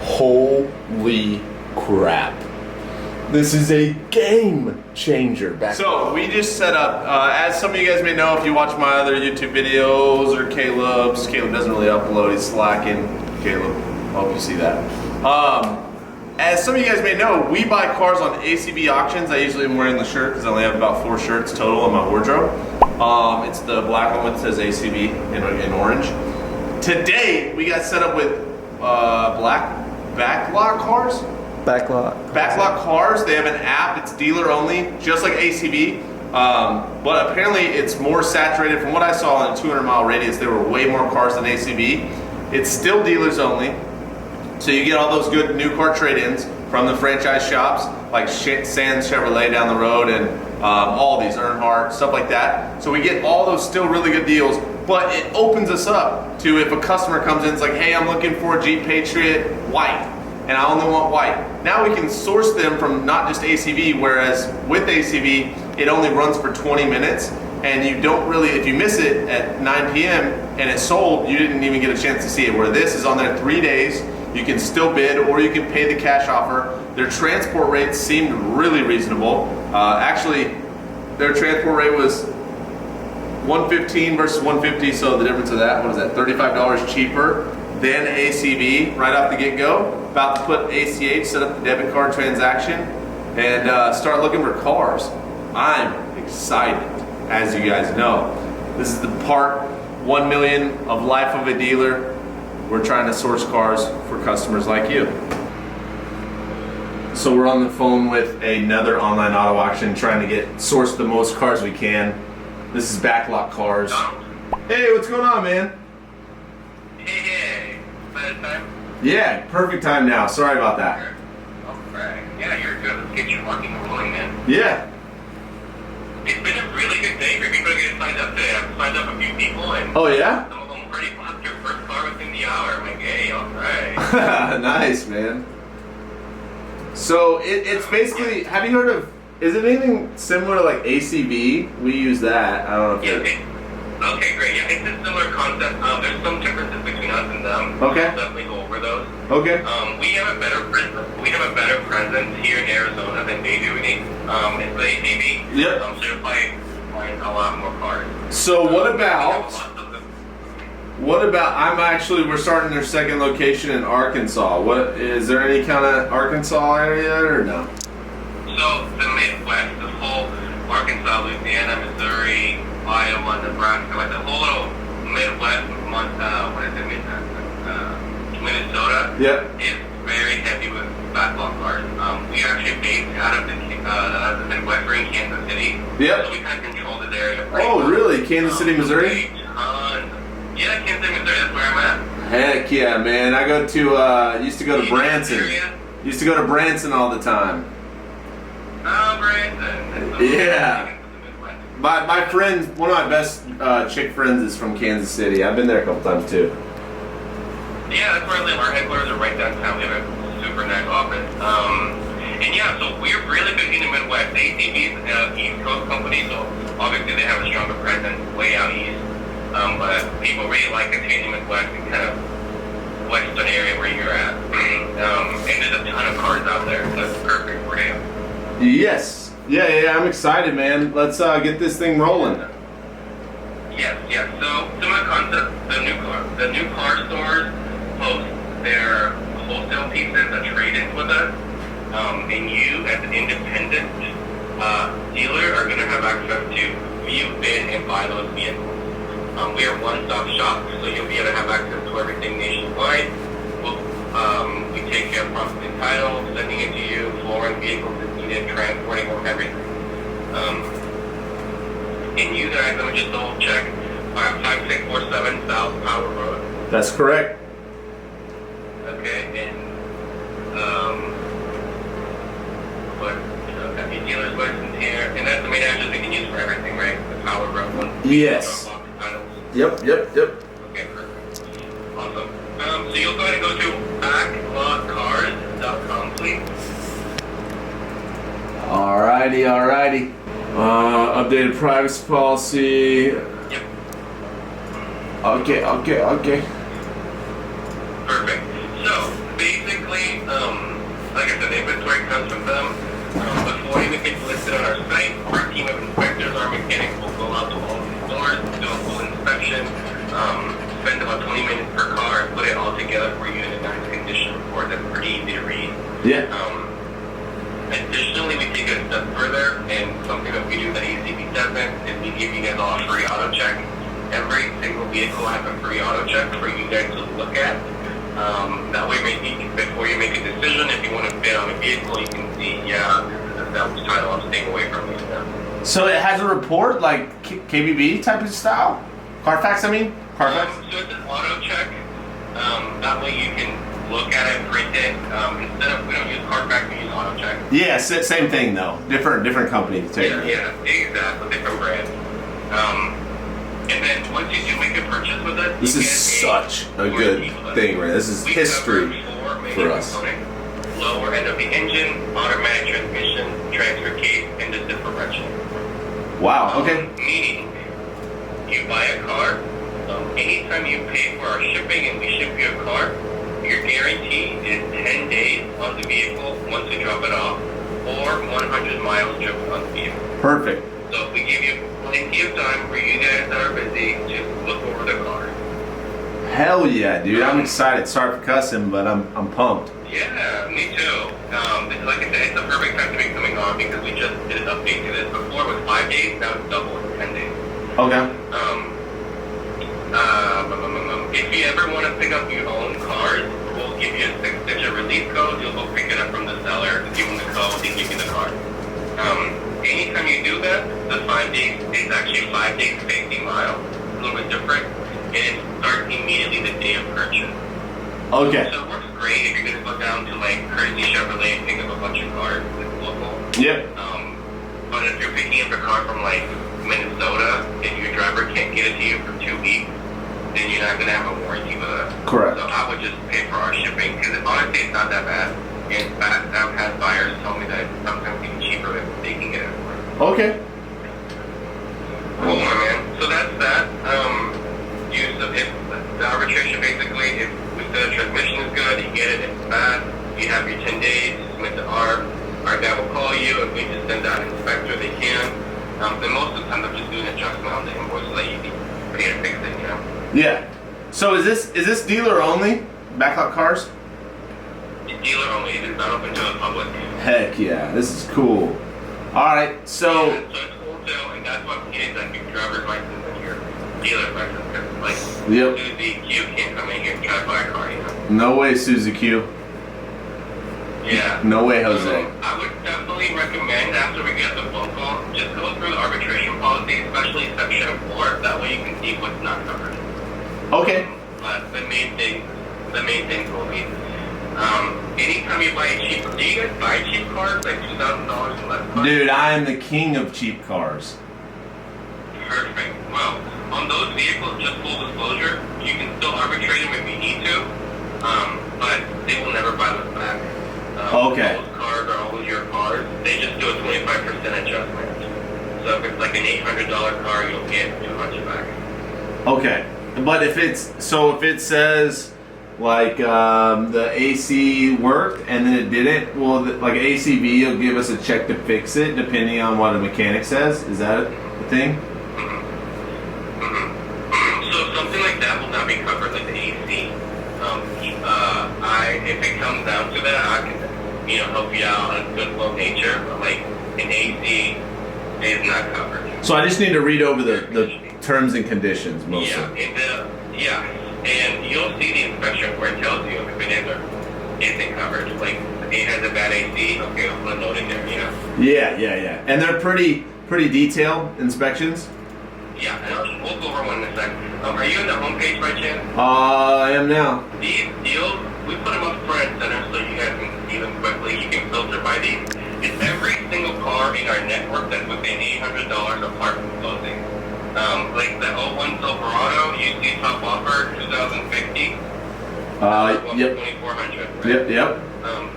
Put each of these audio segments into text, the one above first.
Holy crap. This is a game changer. So we just set up, as some of you guys may know if you watch my other YouTube videos or Caleb's. Caleb doesn't really upload, he's slacking. Caleb, I hope you see that. As some of you guys may know, we buy cars on ACV auctions. I usually am wearing the shirt because I only have about 4 shirts total in my wardrobe. It's the black one that says ACV in orange. Today, we got set up with Backlock Cars. Backlock Cars. They have an app. It's dealer only, just like ACV. But apparently, it's more saturated. From what I saw in a 200-mile radius, there were way more cars than ACV. It's still dealers only. So you get all those good new car trade-ins from the franchise shops, like Sands Chevrolet down the road and all these, Earnhardt, stuff like that. So we get all those still really good deals, but it opens us up to if a customer comes in and is like, hey, I'm looking for a Jeep Patriot white, and I only want white. Now we can source them from not just ACV, whereas with ACV, it only runs for 20 minutes, and you don't really, if you miss it at 9 p.m. and it's sold, you didn't even get a chance to see it, where this is on there 3 days. You can still bid, or you can pay the cash offer. Their transport rates seemed really reasonable. Actually, their transport rate was $115 versus $150, so the difference of that, what is that, $35 cheaper than ACV right off the get-go. About to put ACH, set up the debit card transaction, and start looking for cars. I'm excited, as you guys know. This is the part 1 million of life of a dealer. We're trying to source cars for customers like you. So we're on the phone with another online auto auction trying to source the most cars we can. This is Backlock Cars. Hey, what's going on, man? Hey, bad time? Yeah, perfect time now. Sorry about that. Alright. Yeah, you're good. Let's get you rocking and rolling, man. Yeah. It's been a really good day for people to get signed up today. I've signed up a few people, and Oh, yeah? some of them pretty fast. Your first car within the hour. I'm like, hey, alright. Nice, man. So it's basically, have you heard of, is it anything similar to like ACV? We use that. I don't know if Okay, great. Yeah, it's a similar concept. There's some differences between us and them. Okay. We'll definitely go over those. Okay. We have a better presence here in Arizona than they do in it's the ACV. Yep. So you'll find a lot more cars. So what about, we're starting their second location in Arkansas. What, is there any kind of Arkansas area or no? So the Midwest, the whole Arkansas, Louisiana, Missouri, Iowa, Nebraska, like the whole little Midwest, Minnesota, Yep. is very heavy with Backlock Cars. We are actually based out of the Midwest, we're in Kansas City. Yep. So we kind of control this area. Oh, really? Kansas City, Missouri? Yeah, Kansas City, Missouri, that's where I'm at. Heck yeah, man. I go to, used to go to Branson. Used to go to Branson all the time. Oh, Branson. Yeah. My friend, one of my best chick friends is from Kansas City. I've been there a couple times too. Yeah, that's where I live. Our headquarters are right downtown. We have a super nice office. And yeah, so we're really big in the Midwest. ACV is an East Coast company, so obviously they have a stronger presence way out east. But people really like it in the Midwest and kind of Western area where you're at. And there's a ton of cars out there, so it's perfect for you. Yes. Yeah, I'm excited, man. Let's get this thing rolling. Yes. So similar concept. The new car stores post their wholesale pieces, the trade-ins with us, and you as an independent dealer are going to have access to view, bid, and buy those vehicles. We are one-stop shop, so you'll be able to have access to everything nationwide. We take care of processing title, sending it to you, flooring vehicles if needed, transporting them, everything. And you guys, let me just double check, 55647 South Power Road. That's correct. Okay, and your dealer's license here, and that's the main address we can use for everything, right? The Power Road one. Yes. Yep. Okay, perfect. Awesome. So you'll go ahead and go to backlotcars.com, please. Alrighty. Updated privacy policy. Yep. Okay. Perfect. So basically, for you in a nice condition report that's pretty easy to read. Yeah. Additionally, we take it a step further, and something that we do that ACB doesn't is we give you guys all a free auto check. Every single vehicle has a free auto check for you guys to look at. That way, maybe before you make a decision, if you want to bid on a vehicle, you can see, yeah, this is a salvage title, I'm staying away from it. So it has a report like KBB type of style? Carfax, I mean? Carfax? So it's an auto check. That way you can look at it, print it. Instead of, we don't use Carfax, we use auto check. Yeah, same thing though. Different company. Yeah, exactly. Different brand. And then once you do make a purchase with us, this is such a good thing, right? This is history for us. Lower end of the engine, automatic transmission, transfer case, and the differential. Wow, okay. Meaning, you buy a car, anytime you pay for our shipping and we ship you a car, your guarantee is 10 days on the vehicle once you drop it off, or 100 miles driven on the vehicle. Perfect. So we give you plenty of time for you guys that are busy to look over the car. Hell yeah, dude! I'm excited. Sorry for cussing, but I'm pumped. Yeah, me too. Like I said, it's the perfect time to be coming on because we just did an update to this. Before it was 5 days, now it's double, it's 10 days. Okay. If you ever want to pick up your own cars, we'll give you a 6-digit release code. You'll go pick it up from the seller, give them the code, they give you the car. Anytime you do that, the 5 days is actually 5 days, 50 miles. It's a little bit different. And it starts immediately the day of purchase. Okay. So it works great if you're going to go down to like Kersey Chevrolet and pick up a bunch of cars. It's local. Yep. But if you're picking up a car from like Minnesota and your driver can't get it to you for 2 weeks, then you're not going to have a warranty with us. Correct. So I would just pay for our shipping because honestly it's not that bad. In fact, I've had buyers tell me that it's sometimes even cheaper if they can get it for us. Okay. Cool, my man. So that's that. If the arbitration basically, if we said the transmission is good, you get it, it's bad, you have your 10 days, submit the ARB, our guy will call you, if we just send out an inspector, they can. Then most of the time they're just doing an adjustment on the invoice so that you can pay to fix it, you know? Yeah. So is this dealer only? Backlock Cars? It's dealer only, it is not open to the public. Heck yeah, this is cool. All right, so. Yeah, so it's wholesale, and that's what kids like your driver's license and your dealer's license. Like, Yep. Susie Q can't come in here and try to buy a car, you know? No way, Suzy Q. Yeah. No way, Jose. I would definitely recommend after we get the phone call, just go through the arbitration policy, especially section 4. That way you can see what's not covered. Okay. But the main things will be, anytime you buy a cheap, do you guys buy cheap cars like $2,000 and less? Dude, I am the king of cheap cars. Perfect. Well, on those vehicles, just full disclosure, you can still arbitrate them if you need to, but they will never buy those back. Okay. Those cars are always your cars. They just do a 25% adjustment. So if it's like an $800 car, you'll get $200 back. Okay. But if it says like the AC worked and then it didn't, well, like ACV will give us a check to fix it depending on what a mechanic says. Is that the thing? So something like that will not be covered, like the AC. If it comes down to that, I can, help you out on a good low nature, but like an AC is not covered. So I just need to read over the terms and conditions mostly. Yeah, and you'll see the inspection where it tells you if it is or isn't covered. Like it has a bad AC, okay, I'll put a note in there, Yeah. And they're pretty detailed inspections. Yeah, and we'll go over one in a second. Are you on the homepage by chance? I am now. These deals, we put them up front and center so you guys can see them quickly. You can filter by these. It's every single car in our network that's within $800 apart from closing. Like the 01 Silverado, you see top offer, 2050. Yep. 2400. Right? Yep.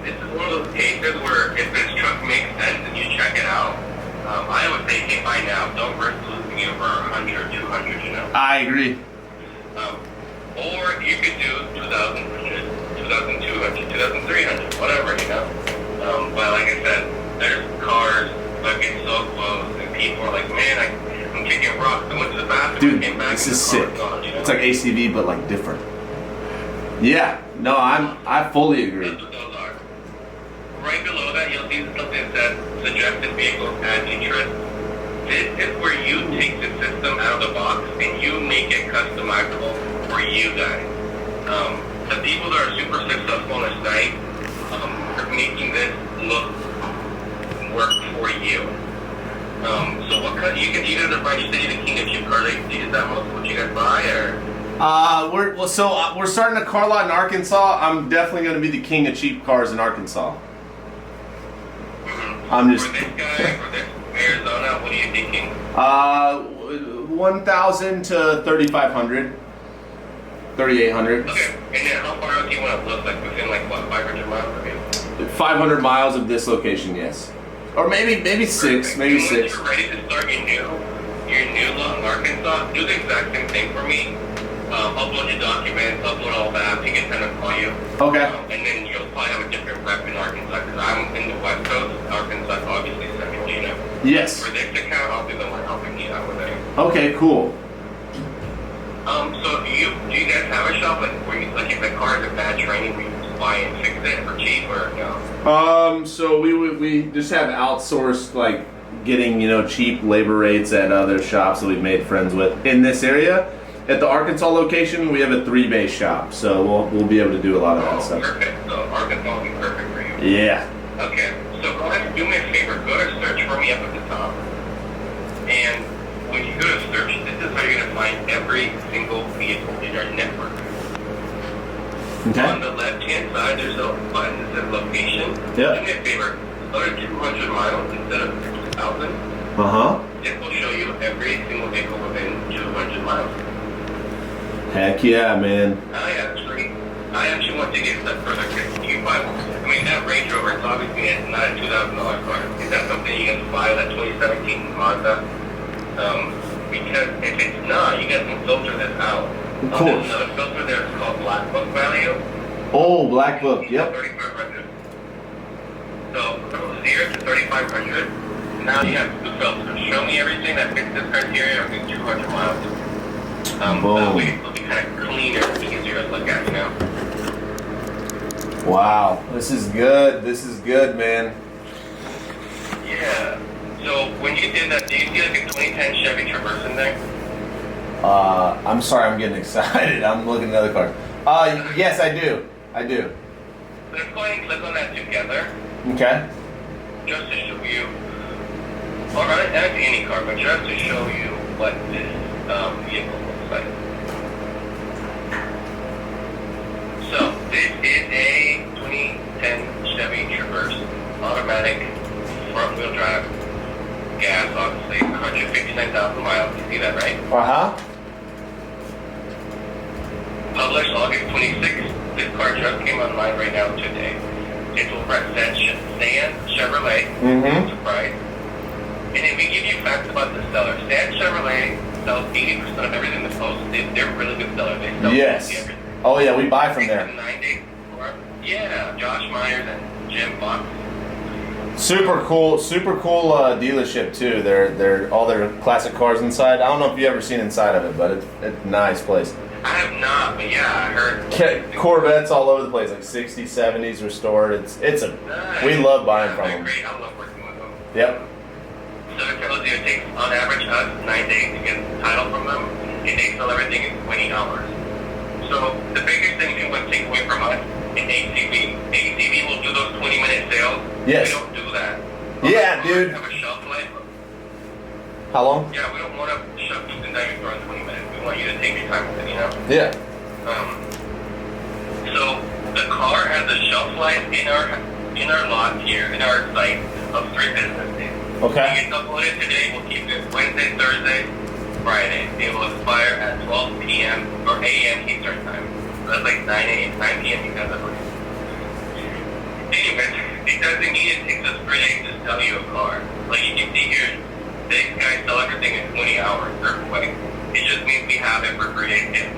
This is one of those cases where if this truck makes sense and you check it out, I would say, hey, buy now. Don't risk losing it for 100 or 200, I agree. Or you could do 2,200, 2,300, whatever, But like I said, there's cars that get so close, and people are like, man, I'm kicking rocks. I went to the bathroom, Dude, came back, this and is the car's sick. gone, It's like ACV, but like different. Yeah. No, I fully agree. That's what those are. Right below that, you'll see something that says suggested vehicles add interest. This is where you take the system out of the box and you make it customizable for you guys. The people that are super successful on the site are making this look work for you. So what kind? You guys are buying? You said you're the king of cheap cars. Is that most what you guys buy, or? We're starting a car lot in Arkansas. I'm definitely going to be the king of cheap cars in Arkansas. I'm just. For this guy, for this Arizona, what are you thinking? 1,000 to 3,500, 3,800. Okay, and then how far out do you want to look? Like within like what, 500 miles of you? 500 miles of this location, yes. Or maybe six, Perfect. maybe And six. once you're ready to start your new lot in Arkansas, do the exact same thing for me. Upload your documents, upload all that, you can kind of call you. Okay. And then you'll probably have a different rep in Arkansas, because I'm in the West Coast, Arkansas obviously central, you know. Yes. For this account, I'll be the one helping you out with it. Okay, cool. So do you guys have a shop where you, like if the car is a bad training, we just buy and fix it for cheap, or no? So we just have outsourced, like, getting, cheap labor rates at other shops that we've made friends with in this area. At the Arkansas location, we have a 3-bay shop, so we'll be able to do a lot of that stuff. Perfect. So Arkansas will be perfect for you. Yeah. Okay. So go ahead and do me a favor. Go to search for me up at the top. And when you go to search, this is how you're going to find every single vehicle in our network. Okay. On the left-hand side, there's a button that says location. Yeah. Do me a favor. Go to 200 miles instead of 6,000. Uh-huh. It will show you every single vehicle within 200 miles. Heck yeah, man. I actually want to get a step further. You buy, that Range Rover, it's obviously not a $2,000 car. Is that something you guys buy, that 2017 Mazda? Because if it's not, you guys can filter this out. Of course. There's another filter there, it's called Black Book Value. Oh, Black Book, yep. 3,500. So from 0 to 3,500. Now you have two filters. Show me everything that fits this criteria within 200 miles. That way it'll be kind of cleaner and easier to look at, Wow, this is good. This is good, man. Yeah. So when you did that, do you see like a 2010 Chevy Traverse in there? I'm sorry, I'm getting excited. I'm looking at other cars. Yes, I do. Let's go ahead and click on that together, Okay. just to show you. Alright, that's any car, but just to show you what this vehicle looks like. So this is a 2010 Chevy Traverse, automatic, front-wheel drive, gas, obviously, 159,000 miles. You see that, right? Uh-huh. Published August 26th. This car just came online right now today. It's over at Sand Chevrolet. Mm-hmm. Surprise. And if we give you facts about the seller, Sand Chevrolet sells 80% of everything they post. They're really good sellers. They sell Yes. everything. Oh, yeah, we buy from Takes there. them 9 days before. Yeah, Josh Myers and Jim Fox. Super cool dealership too. They're all their classic cars inside. I don't know if you've ever seen inside of it, but it's a nice place. I have not, but yeah, I heard. Corvettes all over the place, like 60s, 70s restored. We love buying from They're them. great. I love working with them. Yep. So it tells you it takes, on average, us 9 days to get the title from them, and they sell everything in 20 hours. So the biggest thing you want to take away from us is ACV. ACV will do those 20-minute sales. Yes. We don't do that. Yeah, dude. Have a shelf life. How long? Yeah, we don't want to shove something down your throat in 20 minutes. We want you to take your time with it, Yeah. So the car has a shelf life in our lot here, in our site, of 3 business days. Okay. It gets uploaded today. We'll keep it Wednesday, Thursday, Friday. It will expire at 12 p.m. or a.m. Eastern time. So that's like 9 p.m. you guys upload. Anyways, it doesn't mean it takes us 3 days to sell you a car. Like you can see here, these guys sell everything in 20 hours. They're quick. It just means we have it for 3 days.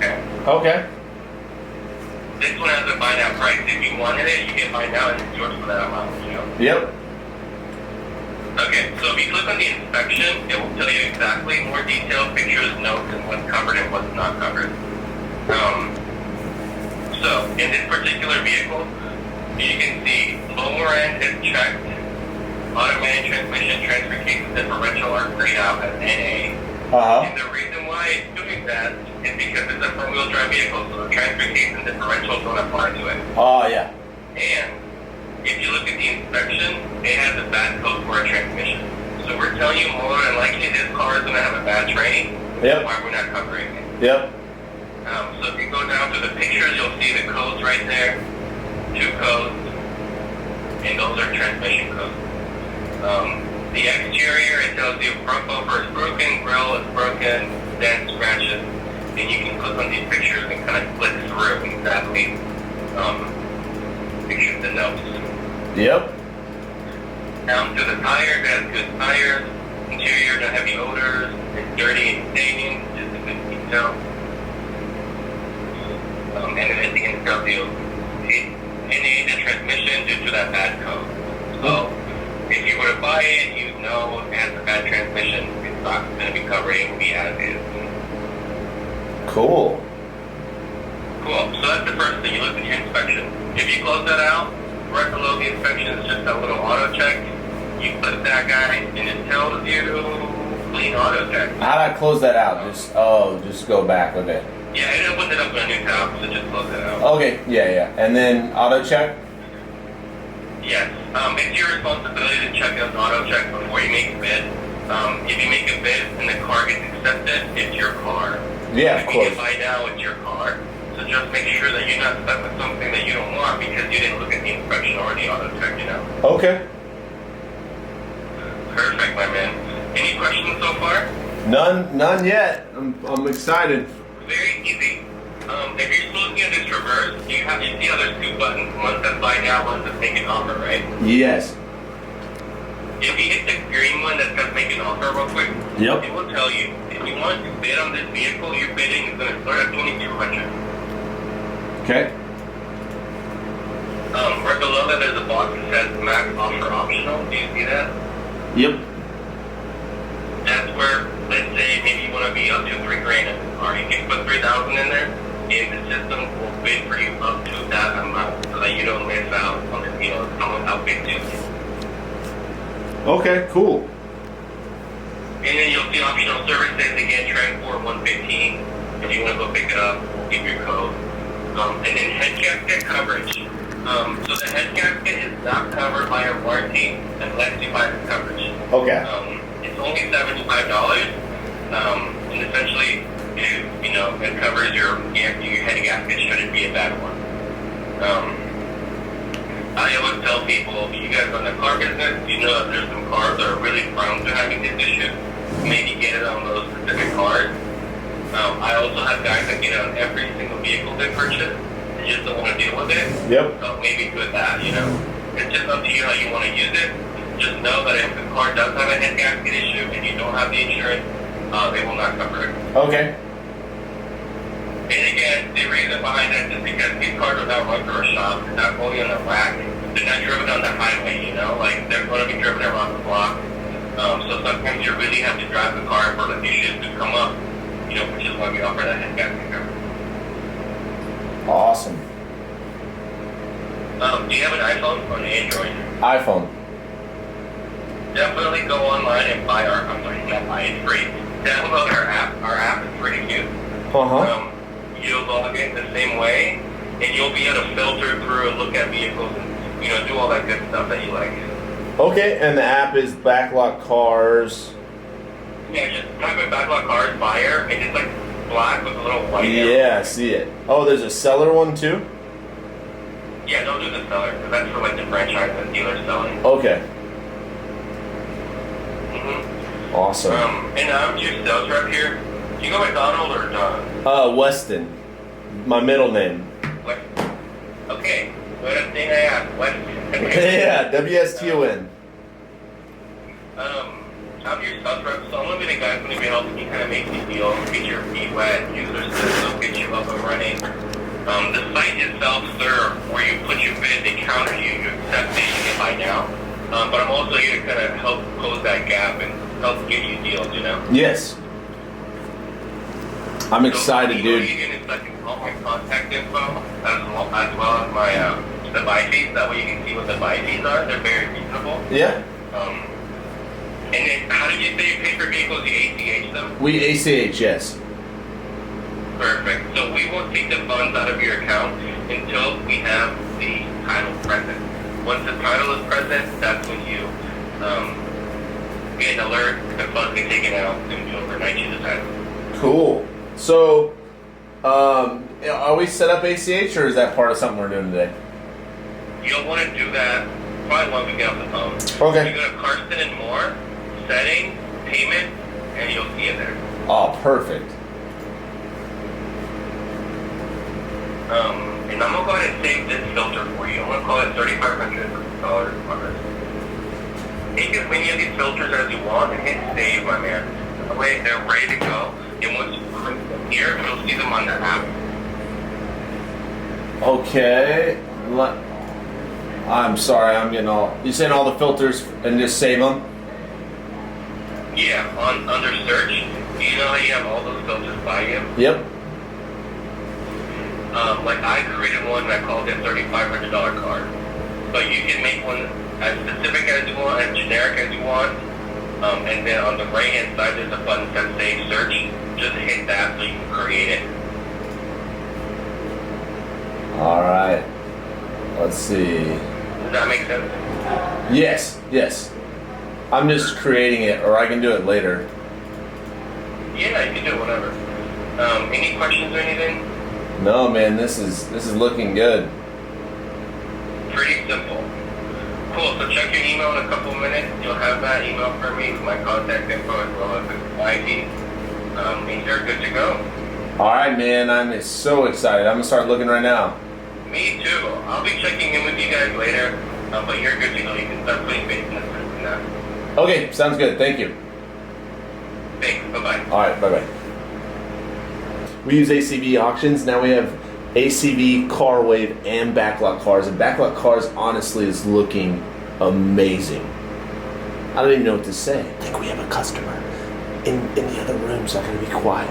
Okay. Okay. This one has a buy now price. If you wanted it, you can buy now and it's yours for that amount, Yep. Okay, so if you click on the inspection, it will tell you exactly more detailed pictures, notes, and what's covered and what's not covered. So, in this particular vehicle, you can see lower end is checked, automatic transmission, transfer case, and differential are grayed out as NA. And the reason why it's doing that is because it's a front-wheel drive vehicle, so the transfer case and differential don't apply to it. Oh, yeah. And if you look at the inspection, it has a bad code for a transmission. So we're telling you more than likely this car is going to have a bad training. Yep. Why we're not covering it. Yep. So if you go down to the pictures, you'll see the codes right there. 2 codes. And those are transmission codes. The exterior, it tells you front bumper is broken, grill is broken, dents, scratches. And you can click on these pictures and kind of click through exactly pictures and notes. Yep. Down to the tires, it has good tires. Interior, no heavy odors. It's dirty and staining, just a good detail. And then at the end, it tells you NA the transmission due to that bad code. So if you were to buy it, you know it has a bad transmission. It's not going to be covered. It will be as is. Cool. Cool. So that's the first thing. You look at your inspection. If you close that out, right below the inspection is just a little auto check. You click that guy, and it tells you clean auto check. How do I close that out? Just go back. Okay. Yeah, it opens it up in a new tab, so just close it out. Okay. Yeah. And then auto check. Yes. It's your responsibility to check out auto check before you make a bid. If you make a bid and the car gets accepted, it's your car. Yeah, of If you course. can buy now, it's your car. So just make sure that you're not stuck with something that you don't want because you didn't look at the inspection or the auto check, you know? Okay. Perfect, my man. Any questions so far? None yet. I'm excited. Very easy. If you're looking at this reverse, you see how there's 2 buttons. One says buy now, one says make an offer, right? Yes. If you hit the green one that says make an offer real quick, Yep. it will tell you if you want to bid on this vehicle, your bidding is going to start at $2,200. Okay. Right below that, there's a box that says max offer optional. Do you see that? Yep. That's where, let's say, maybe you want to be up to $3,000 in the car. You can put $3,000 in there, and the system will bid for you up to that amount so that you don't miss out on the deal. Someone outbid you. Okay. Cool. And then you'll see optional services again, transport 115. If you want to go pick it up, we'll give your code. And then head gasket coverage. So the head gasket is not covered by a warranty unless you buy the coverage. Okay. It's only $75. And essentially, it covers your head gasket should it be a bad one. I always tell people, you guys run the car business, you know that there's some cars that are really prone to having this issue. Maybe get it on those specific cars. I also have guys that get it on every single vehicle they purchase. They just don't want to deal with it. Yep. So maybe do that, It's just up to you how you want to use it. Just know that if the car does have a head gasket issue and you don't have the insurance, they will not cover it. Okay. And again, the reason behind that is because these cars are not run through a shop. They're not going on the rack. They're not driven on the highway, Like, they're going to be driven around the block. So sometimes you really have to drive the car for the issues to come up, which is why we offer that head gasket coverage. Awesome. Do you have an iPhone or an Android? iPhone. Definitely go online and buy not buy it, free. Download our app. Our app is pretty cute. You'll log in the same way, and you'll be able to filter through and look at vehicles and, do all that good stuff that you like. Okay, and the app is Backlock Cars. Yeah, just type in Backlock Cars buyer, and it's like black with a little white arrow. Yeah, I see it. Oh, there's a seller one too? Yeah, don't do the seller, because that's for like the franchise and dealer selling. Okay. Mm-hmm. Awesome. And I'm your sales rep here. Do you go by Donald or Don? Weston. My middle name. What? Okay. Good thing I asked. Weston. Yeah, WSTON. I'm your sales rep, so I'm going to be the guy who's going to be helping you kind of make the deal, get your feet wet, use their system, get you up and running. The site itself, sir, where you put your bid, they counter you, you accept it, you can buy now. But I'm also here to kind of help close that gap and help get you deals, Yes. I'm excited, so, dude. I'll give you in a second all my contact info as well as my the buy fees. That way you can see what the buy fees are. They're very reasonable. Yeah. And then, how did you say you pay for vehicles? You ACH them? We ACH, yes. Perfect. So we won't take the funds out of your account until we have the title present. Once the title is present, that's when you get an alert, the funds get taken out, and you overnight you the title. Cool. So, are we set up ACH, or is that part of something we're doing today? You'll want to do that probably when we get off the phone. Okay. You go to Karsten and More, settings, payment, and you'll see it there. Oh, perfect. And I'm going to go ahead and save this filter for you. I'm going to call it $3,500 on this. You can many of these filters as you want and hit save, my man. That way they're ready to go. And once you click them here, you'll see them on the app. Okay. I'm sorry, I'm getting all... You saying all the filters and just save them? Yeah, under search, you know how you have all those filters by you? Yep. Like I created one and I called it $3,500 card. But you can make one as specific as you want, as generic as you want. And then on the right hand side there's a button that says save search. Just hit that so you can create it. Alright. Let's see. Does that make sense? Yes, yes. I'm just creating it, or I can do it later. Yeah, you can do it whatever. Any questions or anything? No, man, this is looking good. Pretty simple. Cool, so check your email in a couple of minutes. You'll have that email from me with my contact info as well as the ID. And you're good to go. Alright, man, I'm so excited. I'm gonna start looking right now. Me too. I'll be checking in with you guys later, but you're good to go. You can start putting base in the system now. Okay, sounds good. Thank you. Thanks. Bye-bye. Alright, bye-bye. We use ACV auctions. Now we have ACV, Car Wave, and Backlock Cars. And Backlock Cars, honestly, is looking amazing. I don't even know what to say. I think we have a customer in the other room, so I'm going to be quiet.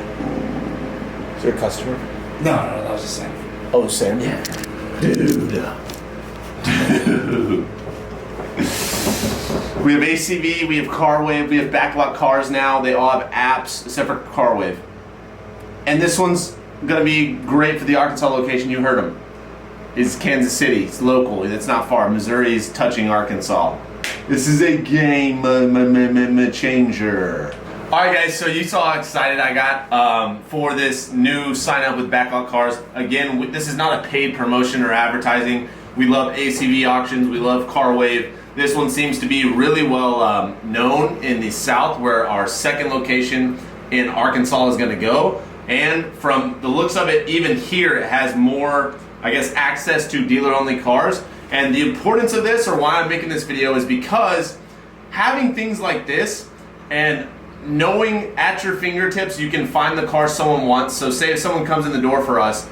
Is there a customer? No, that was just Sam. Oh, Sam? Yeah. Dude. We have ACV, we have Car Wave, we have Backlock Cars now. They all have apps except for Car Wave. And this one's gonna be great for the Arkansas location. You heard them. It's Kansas City. It's local. It's not far. Missouri's touching Arkansas. This is a game changer. All right, guys. So you saw how excited I got for this new sign up with Backlock Cars. Again, this is not a paid promotion or advertising. We love ACV auctions. We love Car Wave. This one seems to be really well known in the South, where our second location in Arkansas is going to go. And from the looks of it, even here, it has more, I guess, access to dealer-only cars. And the importance of this, or why I'm making this video, is because having things like this and knowing at your fingertips you can find the car someone wants. So say if someone comes in the door for us,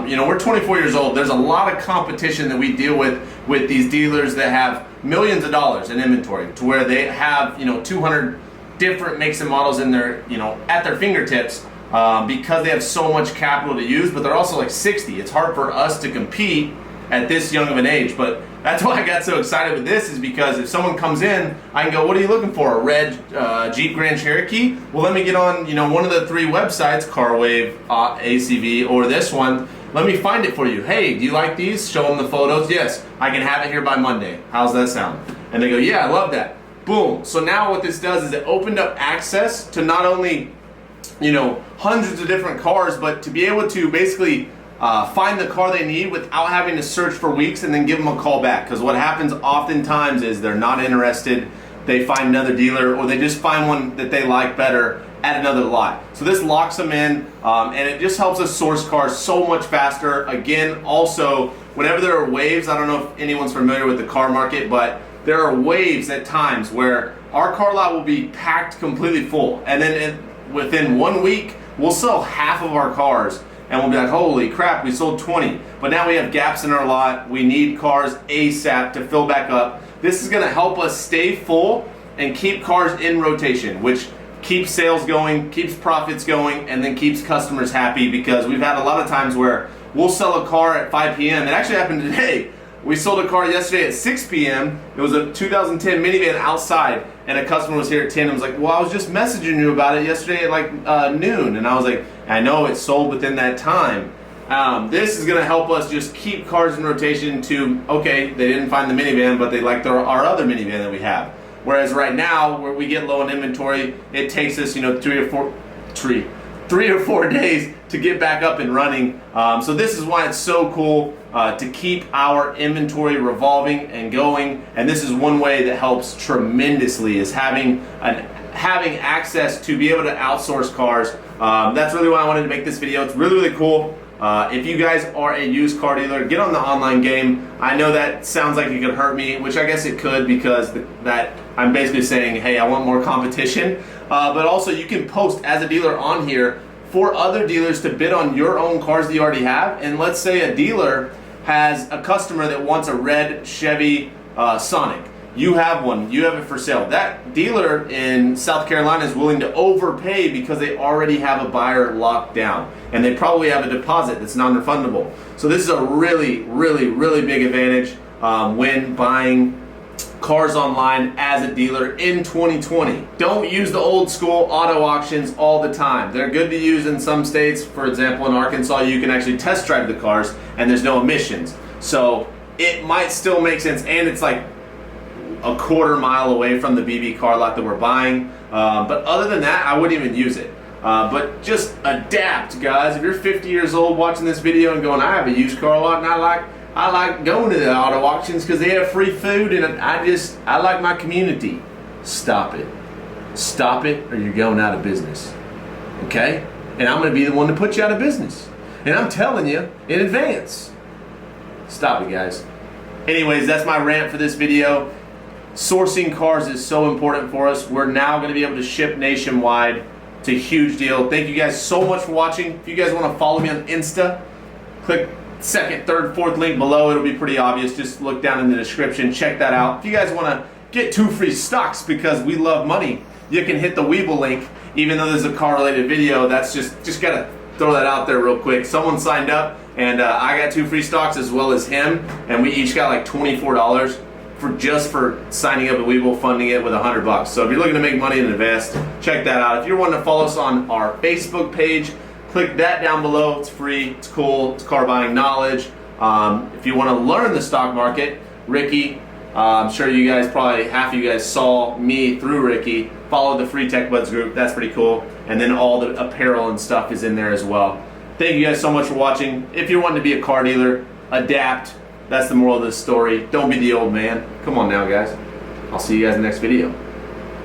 you know, we're 24 years old. There's a lot of competition that we deal with these dealers that have millions of dollars in inventory, to where they have, you know, 200 different makes and models in their, you know, at their fingertips. Because they have so much capital to use, but they're also like 60. It's hard for us to compete at this young of an age, but that's why I got so excited with this, is because if someone comes in, I can go, what are you looking for? A red Jeep Grand Cherokee? Well, let me get on, you know, one of the 3 websites, Car Wave, ACV, or this one. Let me find it for you. Hey, do you like these? Show them the photos. Yes, I can have it here by Monday. How's that sound? And they go, yeah, I love that. Boom. So now what this does is it opened up access to not only, you know, hundreds of different cars, but to be able to basically find the car they need without having to search for weeks and then give them a call back. Because what happens oftentimes is they're not interested, they find another dealer, or they just find one that they like better at another lot. So this locks them in, and it just helps us source cars so much faster. Again, also, whenever there are waves, I don't know if anyone's familiar with the car market, but there are waves at times where our car lot will be packed completely full, and then within 1 week, we'll sell half of our cars, and we'll be like, holy crap, we sold 20. But now we have gaps in our lot. We need cars ASAP to fill back up. This is gonna help us stay full and keep cars in rotation, which keeps sales going, keeps profits going, and then keeps customers happy, because we've had a lot of times where we'll sell a car at 5 p.m. It actually happened today. We sold a car yesterday at 6 p.m. It was a 2010 minivan outside, and a customer was here at 10 and was like, well, I was just messaging you about it yesterday at like noon. And I was like, I know it sold within that time. This is gonna help us just keep cars in rotation to, okay, they didn't find the minivan, but they liked our other minivan that we have. Whereas right now, where we get low on inventory, it takes us, 3 or 4 days to get back up and running. So this is why it's so cool to keep our inventory revolving and going. And this is one way that helps tremendously, is having access to be able to outsource cars. That's really why I wanted to make this video. It's really, really cool. If you guys are a used car dealer, get on the online game. I know that sounds like it could hurt me, which I guess it could, because that I'm basically saying, hey, I want more competition. But also you can post as a dealer on here for other dealers to bid on your own cars that you already have. And let's say a dealer has a customer that wants a red Chevy Sonic. You have one, you have it for sale. That dealer in South Carolina is willing to overpay because they already have a buyer locked down, and they probably have a deposit that's non-refundable. So this is a really, really, really big advantage when buying cars online as a dealer in 2020. Don't use the old school auto auctions all the time. They're good to use in some states. For example, in Arkansas, you can actually test drive the cars and there's no emissions. So it might still make sense, and it's like a quarter mile away from the BB car lot that we're buying. But other than that, I wouldn't even use it. But just adapt, guys. If you're 50 years old watching this video and going, I have a used car lot and I like going to the auto auctions because they have free food and I like my community. Stop it. Stop it, or you're going out of business. Okay? And I'm going to be the one to put you out of business. And I'm telling you in advance. Stop it, guys. Anyways, that's my rant for this video. Sourcing cars is so important for us. We're now going to be able to ship nationwide. It's a huge deal. Thank you guys so much for watching. If you guys want to follow me on Insta, click second, third, fourth link below. It'll be pretty obvious. Just look down in the description. Check that out. If you guys want to get 2 free stocks because we love money, you can hit the WeBull link. Even though there's a car related video, that's just got to throw that out there real quick. Someone signed up and I got 2 free stocks as well as him, and we each got like $24 for signing up at WeBull, funding it with $100. So if you're looking to make money and invest, check that out. If you're wanting to follow us on our Facebook page, click that down below. It's free, it's cool, it's car buying knowledge. If you want to learn the stock market, Ricky, I'm sure you guys, probably half of you guys saw me through Ricky, follow the Free Tech Buds group, that's pretty cool. And then all the apparel and stuff is in there as well. Thank you guys so much for watching. If you're wanting to be a car dealer, adapt. That's the moral of this story. Don't be the old man. Come on now, guys. I'll see you guys in the next video.